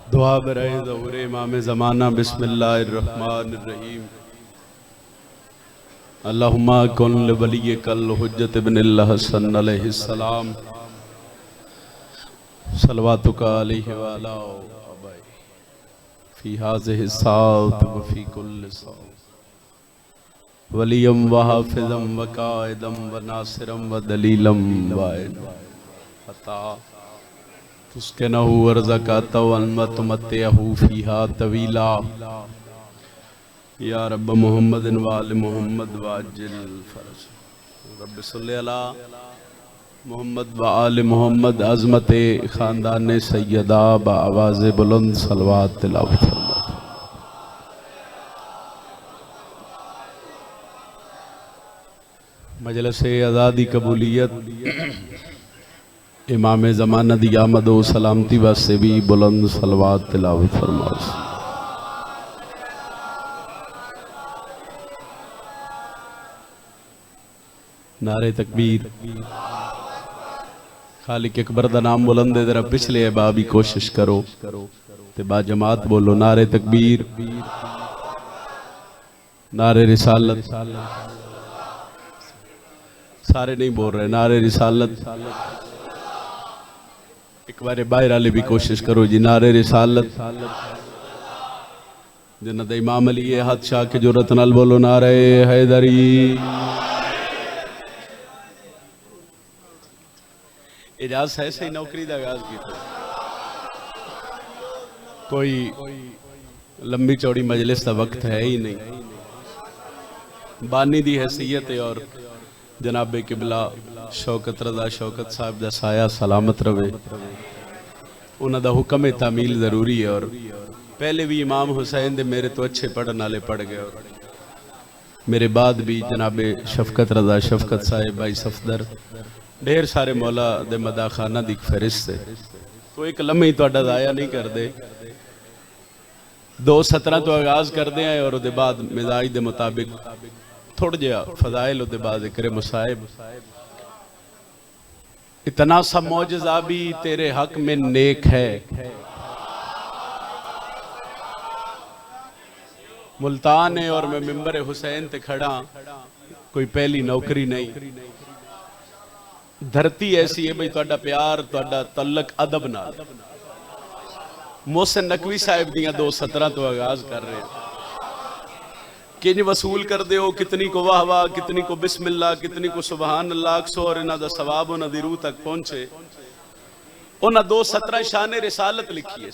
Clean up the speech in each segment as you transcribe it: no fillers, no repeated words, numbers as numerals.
दुआ बराए ज़हूर इमाम ज़माना बिस्मिल्लाहिर्रहमानिर्रहीम। अल्लाहुम्मा कुन लिवलिय्यकल हुज्जत इब्निल हसन अलैहिस्सलाम सलवातुका अलैहि व अला अबाई फी हाज़िहि साअत व फी कुल्लि साअत वलियम व हाफ़िज़म व काइदम व नासिरम व दलीलम व अता उसके नहू अर्ज़क़ता व तुमत्तिअहू फ़ीहा तवीला या रब मोहम्मद व आल मोहम्मद वाजिल फ़रज रब सल्लि अला मोहम्मद व आल मोहम्मद अज़मत ख़ानदान सैयदा बआवाज़ बुलंद सलवात तिलावत फरमा। मजलिस आज़ादी कबूलियत इमाम ज़माना दी आमद व सलामती वास्ते भी बुलंद सलवात तिलावत फरमा। नारे तकबीर। खालिक अकबर दा नाम बुलंद है, जरा पिछले अहबाब भी कोशिश करो ते बाजमात बोलो नारे तकबीर, नारे रिसालत। सारे नहीं बोल रहे नारे रिसालत। एक बार बाहर वाले भी कोशिश करो जी नारे रिसालत। जिन्ना दा इमाम अली है हाथ शाह के जुरत नाल बोलो नारे हैदरी। इजाज़त है सही नौकरी दा आगाज की कोई लंबी चौड़ी मजलिस का वक्त है ही नहीं। बानी दी हैसियत है और जनाबे किबला शौकत रजा शौकत साहब दा साया सलामत रवे। उन्हां दा हुक्म तामील जरूरी है और पहले भी इमाम हुसैन दे मेरे तो अच्छे पढ़ने वाले पढ़ गए और मेरे बाद भी जनाबे शफकत रजा शफकत साहिब भाई सफदर ढेर सारे मौला दे मदा खाना दी फहरिस्त है। तो एक लम्हे तो दाया नहीं करते। 2:17 तो आगाज करते हैं और उसके बाद मिजाज के मुताबिक थोड़ा जहा फजाइल उसके बाद जिक्र मुसाहिब। इतना सा मौजज़ा भी तेरे हक में नेक है, मुल्तान है और मैं मिंबर हुसैन ते खड़ा, कोई पहली नौकरी नहीं। धरती ऐसी है भाई तुहाडा प्यार तुहाडा तल्लक अदब नाल। मोहसिन नकवी साहिब दियां 2:17 तो आगाज कर रहे हैं। किंज वसूल कर दे हो, कितनी को वाह वाह, कितनी को बिस्मिल्लाह, कितनी को सुबहान अल्लाह सो और इन्हां दा सवाब उन्हां दी रूह तक पहुंचे। उन्हां 2:17 शान रिसालत लिखी है।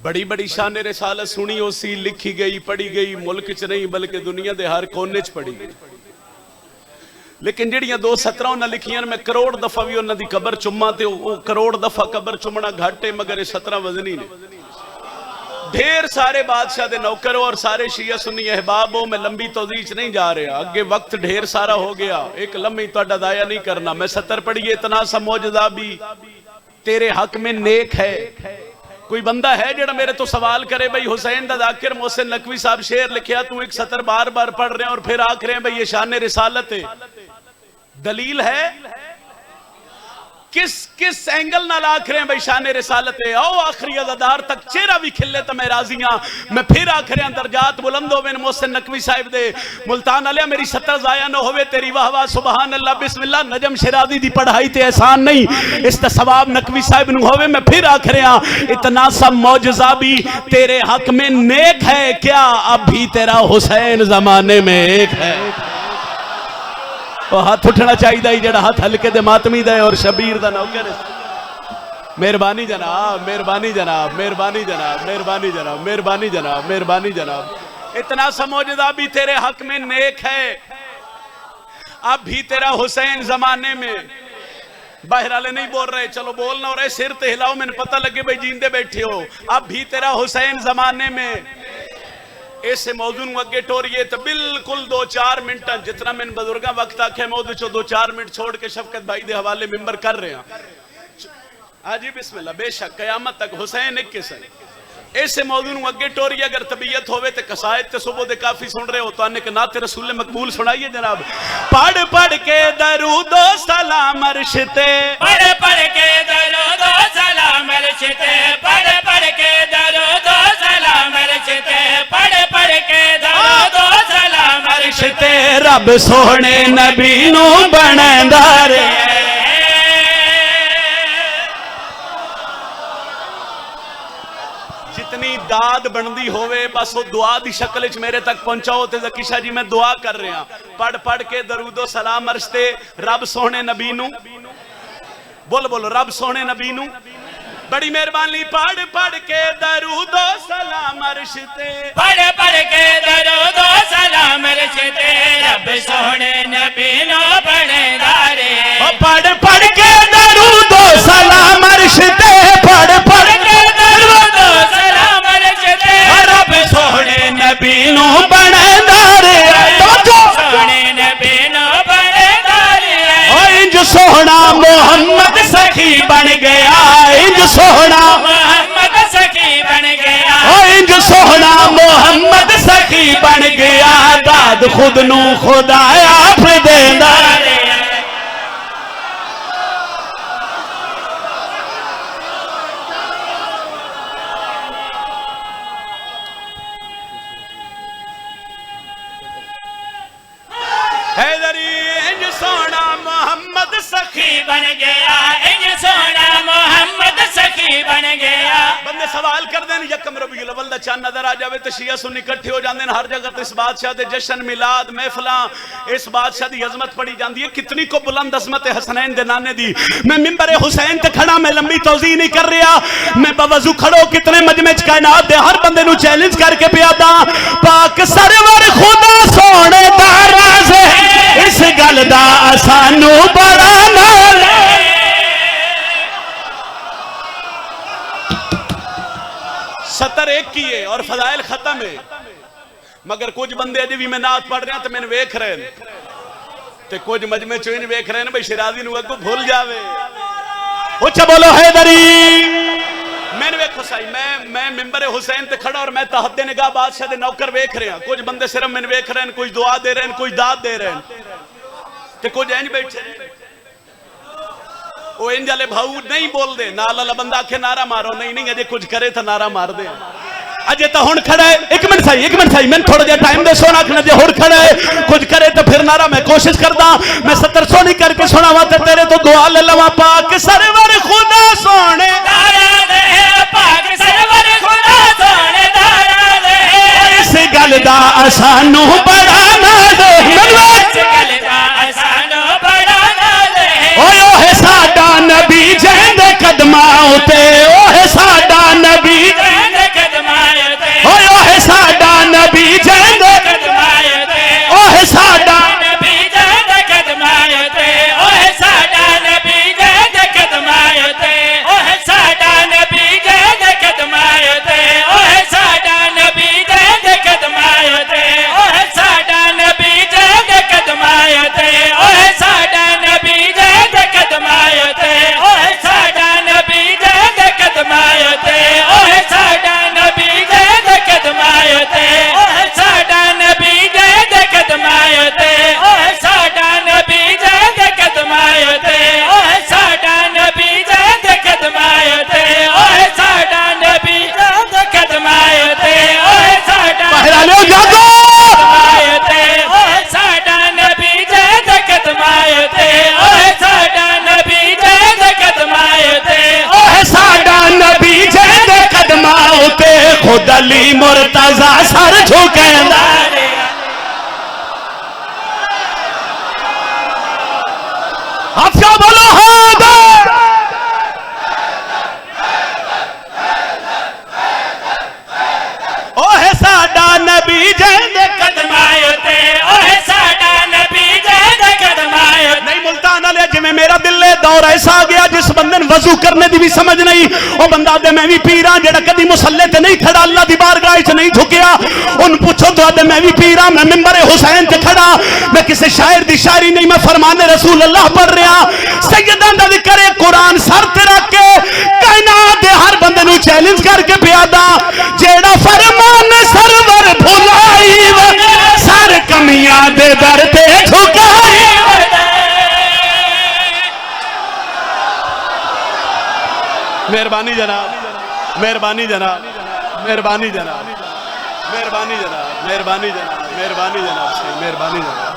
बड़ी बड़ी शान रिसालत सुनी हो सी, लिखी गई पढ़ी गई, मुल्क च नहीं बल्कि दुनिया के हर कोने च पढ़ी गई। लेकिन जड़ियां 2:17 उन्हें लिखियां मैं करोड़ दफा भी उन्होंने दी कबर चुम्मा ते करोड़ दफा कबर चुमना घट है, मगर 17 वजनी ने। ढेर सारे बादशाह दे नौकर और सारे शिया सुन्नी अहबाब हो। मैं लंबी तौजीह नहीं जा रहा, अगे वक्त ढेर सारा हो गया, एक लम्ही तुहाडा दाया नहीं करना। मैं 70 पढ़िए। इतना सा मौजज़ा भी तेरे हक में नेक है। कोई बंदा है जेड़ा मेरे तो सवाल करे भाई हुसैन दा जाकिर मोहसिन नकवी साहब शेर लिखिया, तू एक 70 बार बार पढ़ रहे हैं और फिर आख रहे हैं भाई ये शान रिसालत है। दलील है? किस किस एंगल नाल आख रहे हैं भाई शान रिसालत है? आओ आखिरी अज़ादार तक चेहरा भी खिले तो मैं राजी हां। मैं फिर आख रहा दर्जात बुलंद होवे मोहसिन नकवी साहिब दे। मुल्तान वाले मेरी 70 जाया न होवे, तेरी वाह वाह सुबहान अल्लाह बिस्मिल्लाह नजम शिराजी दी पढ़ाई ते एहसान नहीं, इसका सवाब नकवी साहिब नु होवे। मैं फिर आख रहा इतना सा मौजज़ा भी तेरे हक में नेक है क्या? अभी तेरा हुसैन जमाने में एक है। हाथ उठना चाहिए जड़ा हाथ हल्के दे मातमी दे और शबीर दा नौकर। मेहरबानी जनाब, मेहरबानी जनाब, मेहरबानी जनाब, मेहरबानी जनाब, मेहरबानी जनाब, मेहरबानी जनाब। इतना समझदा भी तेरे हक में नेक है। अब भी तेरा हुसैन जमाने में। बाहर वाले नहीं बोल रहे, चलो बोलना हो रहे, सिर ते हिलाओ, मैंने पता लगे भाई जींदे बैठे हो। अब भी तेरा हुसैन जमाने में। ऐसे मौजू अगे टोरिए तो बिल्कुल 2-4 मिनट जितना मैंने बुजुर्ग वक्त आखे मैं 2-4 मिनट छोड़ के शफकत भाई के हवाले मिंबर कर रहे हैं। हाँ जी बिस्मिल्लाह। बेशक कयामत तक हुसैन एक किस्म ऐसे मौजू अगे टोरिए। अगर तबीयत होवे तो कसायद ते सुबह दे काफी सुन रहे हो तो आने के नाते रसूल मकबूल सुनाइए जनाब। पढ़ पढ़ के दरूदो सलाम अर्श ते, पढ़ पढ़ के दरूदो रब सोहने नबी नू बनदा रे। जितनी दाद बनती होवे बस वो दुआ की शक्ल च मेरे तक पहुंचाओ। ते ज़की शाह जी मैं दुआ कर रहा पढ़ पढ़ के दरूदो सलाम अर्श ते रब सोहने नबी नू बोलो बोलो रब सोहने नबी नू बड़ी मेहरबानी। पढ़ पढ़ के दरूदो सलाम अर्श ते पढ़ पढ़ के दरूदो सलाम अर्श ते रब सोहने नबी नू बनदा रे। पढ़ पढ़ के दरूदो सलाम अर्श ते पढ़ पढ़ के दरूदो सलाम अर्श ते रब सोहने नबी नू बनदा रे। सोहने नबी नू बनदा रे। इंज सोहना मोहम्मद सखी बन गया। इंज सोहना मोहम्मद सखी बन गया। इंज सोहना मोहम्मद सखी बन गया। दाद खुद नू खुदा आप देंदा रे। हैदरी इंज सोहना मोहम्मद सखी बन गया। इंज सोहना मोहम्मद सखी बन गया। बंदे सवाल कर देन यकम रबीउल अव्वल दा चांद नजर आ जावे तो शिया सुन्नी इकट्ठे हो जाते हैं हर जगह। तो इस बादशाह दे जश्न मिलाद महफिलां इस बादशाह दी अजमत पड़ी जाती है। कितनी को बुलंद अजमत है हसनैन दे नाने दी। मैं मिंबर हुसैन ते खड़ा मैं लंबी तौज़ीह नहीं कर रहा। मैं बवजू खड़ो कितने मजमे च कायनात दे हर बंदे नू चैलेंज करके पिया दा पाक सरवर खुदा सोने दा राज़ है। इस गल दा सानू बड़ा नाल सतर एक की है और फजाइल खत्म है। मगर कुछ बंदे अजे भी मैं नात पढ़ रहा तो मैंने वेख रहे हैं ते कुछ मजमे चो नहीं वेख रहे हैं भाई शिराजी नू अगू भूल जावे। उच्चा बोलो हैदरी। मैंने वेखो साई मैं मिंबर हुसैन ते खड़ा और मैं तहद्दे निगाह बादशाह दे नौकर वेख रहे हैं। कुछ बंदे सिर्फ मैंने वेख रहे हैं कुछ दुआ दे रहे हैं कुछ दाद दे रहे हैं ते कुछ इंज बैठे वो इंज वाले भाऊ नहीं बोल दे नाल वाला बंदा आखे नारा मारो नहीं नहीं अजे कुछ करे तो नारा मार दे। अजे तो हुण खड़ा है एक मिनट सही मैं थोड़ा जिहा टाइम दे सोना आखना जे हुण खड़ा है कुछ करे तो फिर नारा मैं कोशिश करदा मैं 700 नहीं करके सुनावा ते तेरे तो दुआ ले लवा पाक सरवर खुदा सोने दारा दे। पाक सरवर खुदा सोने दारा दे। इस गल दा सानू बड़ा नाज है। इस गल दा सानू बड़ा नाज है। ओए ओहे साडा नबी जेंदे कदमां उते ओहे साडा नबी जेंदे कदमां उते ओहे साडा नबी जेंदे कदमां उते ओहे साडा नबी जेंदे कदमां उते ओहे साडा नबी जेंदे कदमां उते ओहे साडा नबी जेंदे कदमां उते ओहे साडा नबी जेंदे कदमां उते ओहे साडा नबी जेंदे कदमां उते ओहे साडा नबी जेंदे कदमां उते ओहे साडा नबी जेंदे कदमां उते ओहे साडा नबी जेंदे कदमां उते ओहे साडा नबी जेंदे कदमां उते ओहे साडा नबी जेंदे कदमां उते ओहे साडा नबी जेंदे कदमां उते ओहे साडा नबी जेंदे कदमां उते ओहे साडा पहराने जागो उते ओहे साडा नबी जेंदे कदमां उते ओहे साडा नबी जेंदे कदमां उते ओहे साडा नबी जेंदे कदमां उते खुद अली मुर्तजा सर झुकेंदा। आप क्या बोलो हैदर। ओहे साडा नबी जेंदे कदमां उते ओहे साडा नबी जेंदे कदमां उते। नहीं मुल्तान वाले जिवें मेरा दिल है दौर ऐसा आ गया जिस बंदे ने वजू करने की भी समझ नहीं वो बंदा आदे मैं भी पीर हाँ जेड़ा कदी मुसल्ले ते नहीं खड़ा अल्लाह दी बारगाह च नहीं झुकिया उन पूछो तो आदे मैं भी पीर हाँ मैं मिंबर हुसैन ते खड़ा मैं किसी शायर दी शायरी नहीं मैं फरमाने रसूल अल्लाह पढ़ रहा सैयदां दा जिक्र है कुरान सर ते रख के कायनात दे हर बंदे नू चैलेंज करके पियादा जेड़ा फरमान सरवर भुलाई सर कमियां दे दर ते झुकाई। मेहरबानी जनाब मेहरबानी जनाब मेहरबानी जनाब मेहरबानी जनाब मेहरबानी जनाब मेहरबानी जनाब मेहरबानी जनाब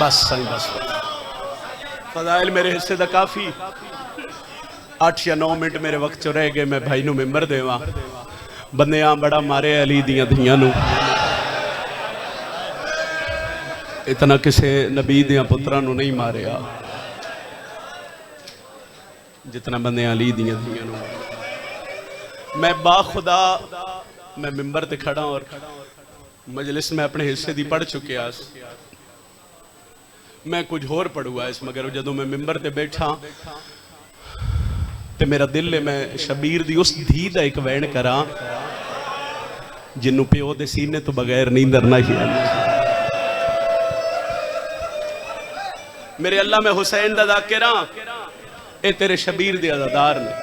बस साईं बस फजाइल मेरे हिस्से का काफ़ी 8 या 9 मिनट मेरे वक्त चो रह गए। मैं भाई नूं मिंबर देवां। बंदियां बड़ा मारे अली दियां धियां नूं, इतना किसी नबी दियां पुत्रां नूं नहीं मारिया जितना बंदियां अली दियां धियां नूं। मैं बाखुदा मैं मिंबर ते खड़ा और मजलिस में अपने हिस्से दी पढ़ चुकिया। मैं कुछ होर पढ़ूआ इस, मगर जदों मैं मिंबर ते बैठा ते मेरा दिल है मैं शबीर दी उस धी दा एक वैन करा जिन्नू प्यो दे सीने तो बगैर नींदर ना ही आती। मेरे अल्लाह मैं हुसैन दा ज़ाकिर हां, ए तेरे शबीर दे अज़ादार ने।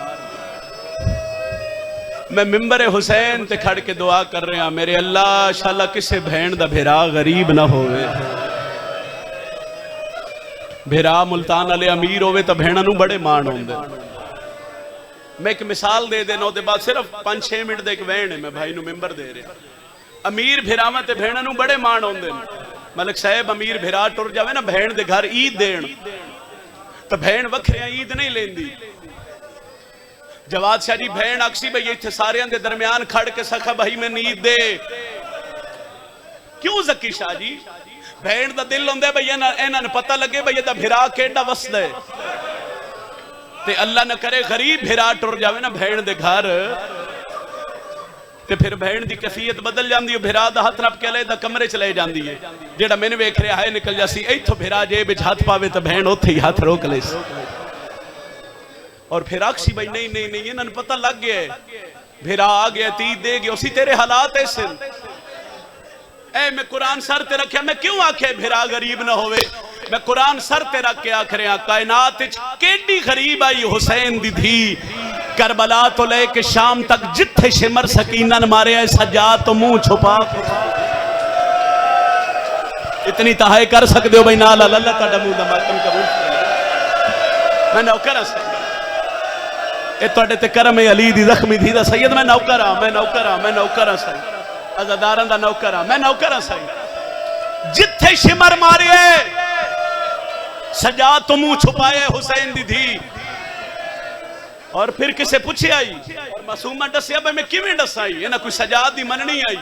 मैं मिंबर हुसैन ते खड़ के दुआ कर रहा, मेरे अल्लाह शाला किसे भैन दा भेरा गरीब ना होवे। भेरा मुल्तान वाले अमीर होवे तो भैणा नूं बड़े मान होंदे। मैं एक मिसाल दे देना उसके बाद सिर्फ 5-6 मिनट का एक वहन है, मैं भाई नूं मिंबर दे रहा। अमीर भेरावां ते भैणां नूं बड़े मान होंदे। मलिक साहब अमीर भेरा टुर जावे ना भैन दे घर ईद देण तो भैन वखरिया ईद नहीं लेंदी। जवाद शाह जी भैन अक्सी भई इत्थे सारियां दे दरम्यान खड़ के सखा भाई मैं ईद दे। क्यों जकी शाह जी? भैन दा दिल होंदा भई इन्हां नूं पता लगे भई इहदा भेरा केड़ा वसदा है ते अल्लाह न करे गरीब भेरा टुर जावे ना भैन दे घर ते फिर भैन दी कैफियत बदल जाती है। भेरा दा हाथ नप के ले कमरे च ले जाती है। जेड़ा मैंने वेख रहा है निकल जासी इथों भेरा जेब विच हाथ पावे तो भैन उत्थे ही हाथ रोक ले। और फिर आखसी भाई नहीं नहीं नहीं इन्हां नूं पता लग गया भेरा आ गया ती दे गया उसी तेरे हालात ऐसे। ए मैं कुरान सर ते रखिया, मैं क्यों आखे भेरा गरीब ना होवे? मैं कुरान सर ते रख के आख रहा कायनात केडी गरीब आई हुसैन दी धी। करबला तो लेके शाम तक जिथे शिमर सकीनन मारे सजाद तो मुंह छुपा। इतनी तहाई कर सकते हो भाई नाल अल्लाह तुहाडा मुंह दा मातम कबूल करे। मैं नौकर हां ए तुहाडे ते करम अली दी जख्मी धी दा सैयद। मैं नौकर हां, मैं नौकर हां, मैं नौकर हां सही अज़ादारां दा नौकर हां, मैं नौकर हां सही। जिथे शिमर मारे सजाद तो मुंह छुपाए हुसैन दी धी। और फिर किसे पूछे आई और मासूमा दसिया भाई मैं किवें दसाई इन्हां कोई सजाद दी मननी आई।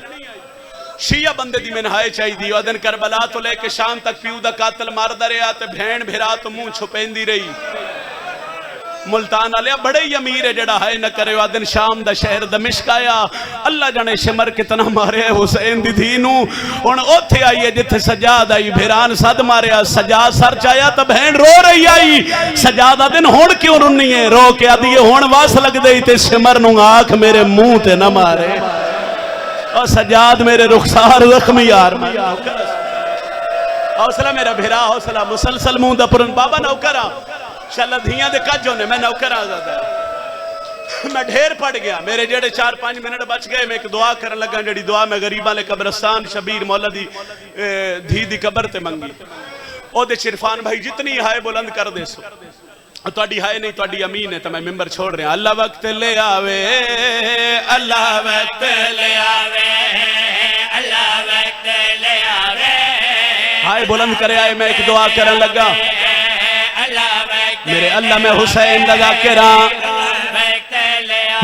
शिया बंदे दी मनहाए चाहिए। ओ दिन करबला तो लेके शाम तक प्यू दा कातल मारदा रहा ते भैन भेरा तो मुंह छुपेंदी रही। मुल्तान वाले बड़े ही अमीर है जड़ा है न करे। दिन शाम दा शहर दमिश्क आया। अल्लाह जाने शिमर कितना मारे हुसैन दी धी नूं। हुण ओथे आई है जिथे सजाद आई। भेरान सद मारिया सजाद सर चाया तो बहन रो रही आई। सजाद दा दिन हुण क्यों रुनी है? रो के आदी हुण वास लगदे ते शिमर नूं आख मेरे मुंह ते न मारे। और सजाद मेरे रुखसार जख्मी यार हौसला मेरा भेरा हौसला मुसलसल मुंह दा पुरन बाबा नौकरा शाला धियां दे कज होने। मैं नौकर आजादा मैं ढेर पड़ गया। मेरे जेड़े 4-5 मिनट बच गए। मैं एक दुआ करन लगा जेड़ी दुआ मैं गरीबां ले कब्रस्तान शबीर मौला दी धी दी कबर ते मंगी। ओदे इरफान भाई जितनी हाय बुलंद कर दे सो। तुहाडी हाय नहीं तुहाडी अमीन है तो मैं मिंबर छोड़ रहा। अल्लाह वक्त ले आवे, अल्लाह वक्त ले आवे, अल्लाह वक्त ले आवे। हाय बुलंद करे आए। मैं एक दुआ करन लगा मेरे अल्लाह में हुसैन दा ज़ाकिर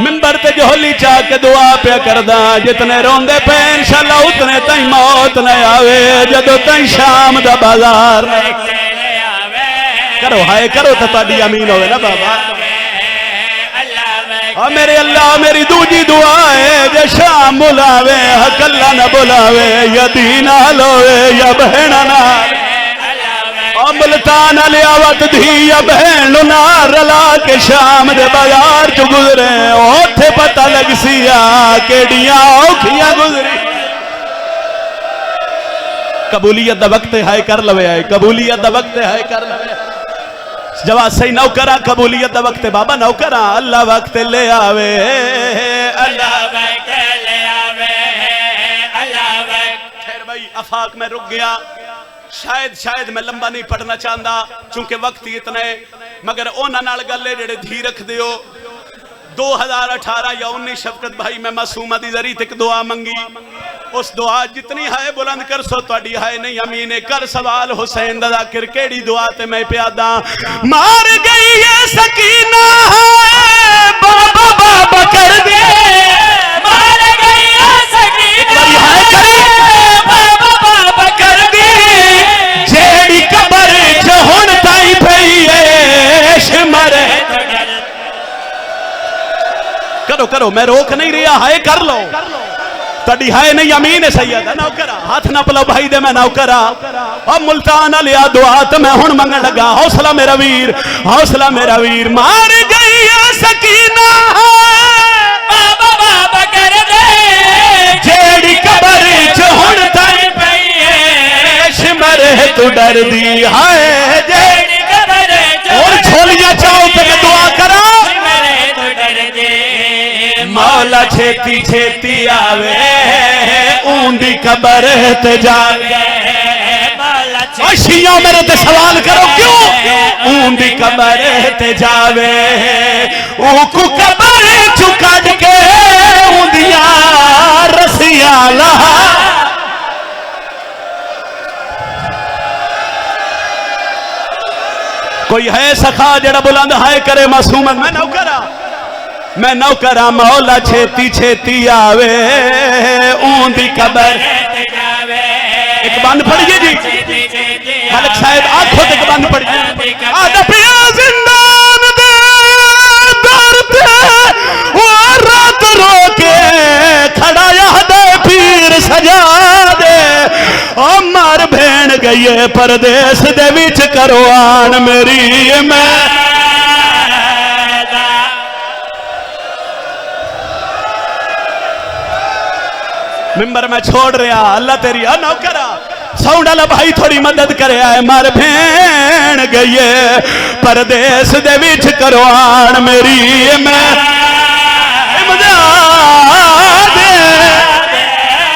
मिंबर ते जोली चा के दुआ पे करदा। जितने रोंदे पे इंशाअल्लाह उतने ताई मौत न आवे। जदों ताई शाम दा बाजार करो हाय करो तो तुहाडी अमीन होवे ना बाबा। और मेरे अल्लाह मेरी दूजी दुआ है जे शाम बुलावे हकल्ला न बुलावे या दीना लोवे या बहना ना मुल्तान लियावत धी या बहन ना रला के शाम दे बाजार च गुजरे। ओथे पता लग सिया केड़ियां औखियां गुजरी। कबूलियत दा वक्त है कर लवे आए। कबूलियत दा वक्त है कर लवे। जवाब सही नौकरा कबूलियत दा वक्त बाबा नौकरा। अल्लाह वक्त ले आवे, अल्लाह वक्त ले आवे, अल्लाह वक्त। खैर भाई आफाक में रुक गया। शायद मैं लंबा नहीं पढ़ना चाहता चूंकि वक्त ही इतना है। मगर उन्हां नाल गल है जेड़े धी रखदे हो। 2018 या 19 शफकत भाई मैं मासूमा दी जरी तक दुआ मंगी। उस दुआ जितनी है बुलंद कर सो तुहाडी है नहीं अमीने कर सवाल हुसैन दा जाकिर केड़ी दुआ ते मैं प्यादा मार गई ये सकीना है बाबा बाबा कर दे मार गई ये सकीना बाबा बाबा कर दे जेड़ी कबर च हुण ताई पई है शिमर करो करो मैं रोक नहीं रहा है कर लो तड़ी है नहीं अमीन सैयद नौकरा हाथ ना पलो भाई दे मैं नौकरा अब मुल्तान लिया दुआ तो मैं हुण मंगन लगा हौसला मेरा वीर मार गई है सकीना बाबा बाबा कर दे जेड़ी कबर च हुण ताई पई है शिमर तू डर दी है जेड़ी कबर और छोलियां चाहो तो मैं दुआ करा मौला छेती छेती आवे ऊंदी कबर ते जावे शिया मेरे ते सवाल करो क्यों ऊंदी कबर ते जावे ऊकू कबर चुका के ऊंदिया रसिया लहा कोई है सखा जड़ा बुलंद हाय करे मासूम मैं नौकरा मौला छेती छेती आवे ऊंदी कबर एक बंद पढ़िए जी मलिक साहब आंखों तक बंद पढ़िए आदा पिया जिंदान दे दर पे वो रात रोके खड़ा यादे पीर सजा दे ओ मार भेण गई परदेस दे विच करो आन मेरी मैं मिंबर में छोड़ रहा अल्लाह तेरी नौकरा साउंड वाला भाई थोड़ी मदद करे आए मार भेण गई परदेस दे विच करो आन मेरी मैं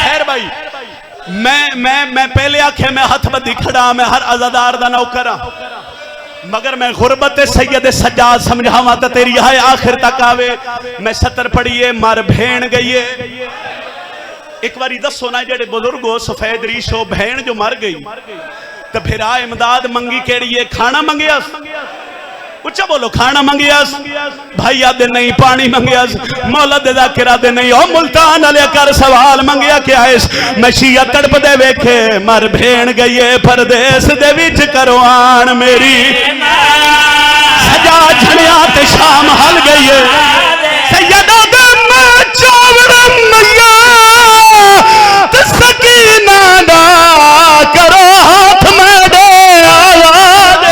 खैर भाई मैं पहले आखे मैं हथ बदी खड़ा मैं हर आजादार दा नौकरा मगर मैं गुरबत सैयद सज्जाद समझावा तो तेरी है आखिर तक आवे मैं सतर पढ़िए मार भेण गई एक बारी दसो ना जेडे बुजुर्ग हो सफेद रीश हो भेण जो मर गई तो फिर आ इमदाद मंगी केड़ी है खाना मंगिया उच्चा बोलो खाना मंगियास भाई आदे नहीं पानी मंगियास मौला दे जाकिरा दे नहीं ओ मुल्तान वाले कर सवाल मंगिया क्या है मशीया तड़प दे वेखे मर भेण गई परदेस दे विच करो आन मेरी सजा झड़िया ते शाम हल गई सैयदा दे मैं चौवड़ मैया ते सकीना दा करो हाथ में दे आवाज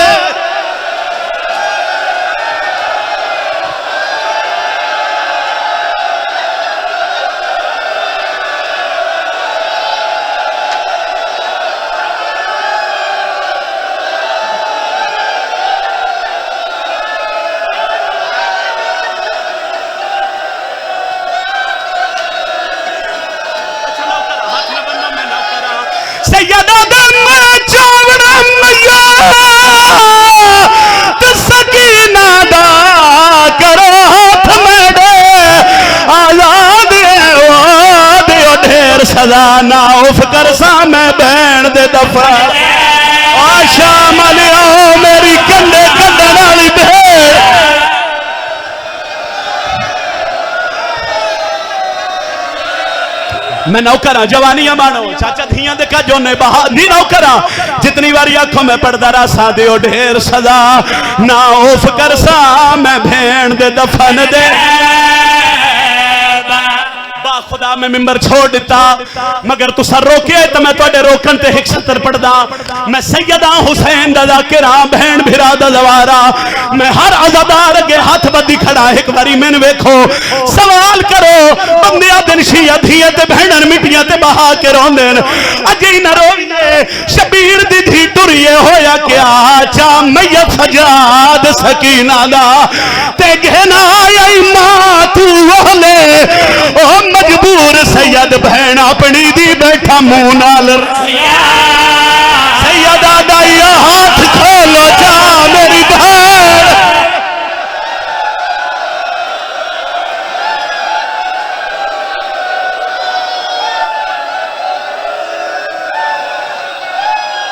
सजा ना उफ कर सा मैं बैन दे दफा आशा मलिया मेरी कंधे कंधे नाली भेड़ मैं नौकरा जवानियां मानो चाचा धियां देखा जो ने बहा नी नौकरा जितनी बारी आंखों में पड़दा रासा दियो ढेर सजा ना उफ कर सा मैं भेड़ दे दफन दे खुदा मैं मिंबर छोड़ दिता मगर तुसा रोके तो मैं तुहाडे रोकन ते हिक सतर पढ़दा मैं सैयदा हुसैन दा जाकिरा बहन भिरा दा जवारा मैं हर अज़ादार अगे हाथ बदी खड़ा एक बारी मैंने वेखो सवाल करो बंदिया दिन शिया धिया ते बहनन मिट्टियां ते बहा के रोंदे अजे न रोइए शबीर दी धी टुरिए होया क्या चा मैयत सजाद सकीना दा ते गहना आई मां तू ओले ओ मजबूर सैयद बहन अपनी दी बैठा मुंह नाल